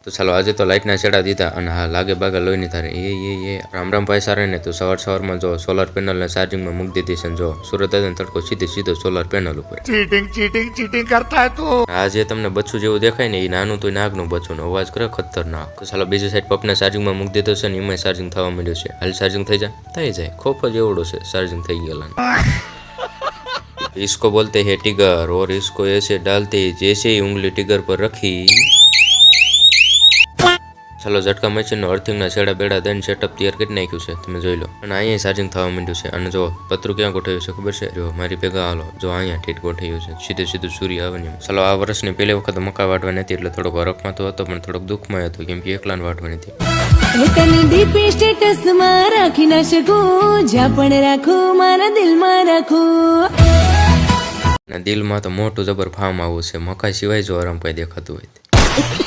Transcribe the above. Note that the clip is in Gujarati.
તો ચાલો આજે તો લાઇટના છેડા દીધા અને હા લાગે બાગે લોહીની ધારે એ રામ રામ ભાઈ સારા ને. તો સવારમાં જો સોલાર પેનલને ચાર્જિંગમાં મૂકી દીધી છે. જો સુરત આવે તડકો સીધો સોલાર પેનલ ઉપર. ચીટિંગ કરતા હે તું. આ જે તમને બચ્ચું જેવું દેખાય ને એ નાનું તો નાગનું બચ્ચું અવાજ કરે ખતરનાક. તો ચાલો બીજી સાઈડ પપને ચાર્જિંગમાં મૂકી દીધો છે ને એમાં ચાર્જિંગ થવા માંડ્યું છે. હાલ ચાર્જિંગ થઈ જાય ખોફ જ એવડો છે ચાર્જિંગ થઈ ગયેલા. इसको बोलते हैं टिगर और इसको ऐसे डालते जैसे ही उंगली टिगर पर रखी. ચાલો ઝટકા મશીનનો અર્થિંગના છેડા બેડા દઈને સેટઅપ તૈયાર કરી નાખ્યું છે તમે જોઈ લો. અને અહીંયા ચાર્જિંગ થવા માંડ્યું છે. અને જો પતરું ક્યાં ગોઠવ્યું છે ખબર છે? જો મારી ભેગા હાલો જો અહીંયા ઠીક ગોઠવ્યું છે સીધું સૂર્ય આવે ને. ચાલો આ વર્ષની પહેલી વખત મકા વાટવાની હતી એટલે થોડોક હરખમાં તો હતો પણ થોડોક દુઃખમાં હતો કેમ કે એકલાને વાટવાની હતી. તને ડીપી સ્ટેટસમાં રાખી ના શકું જ્યાં પણ રાખું મારા દિલમાં રાખું. દિલમાં તો મોટું જબર ફાર્મ આવું છે મકા સિવાય જો આરામ કઈ દેખાતું હોય.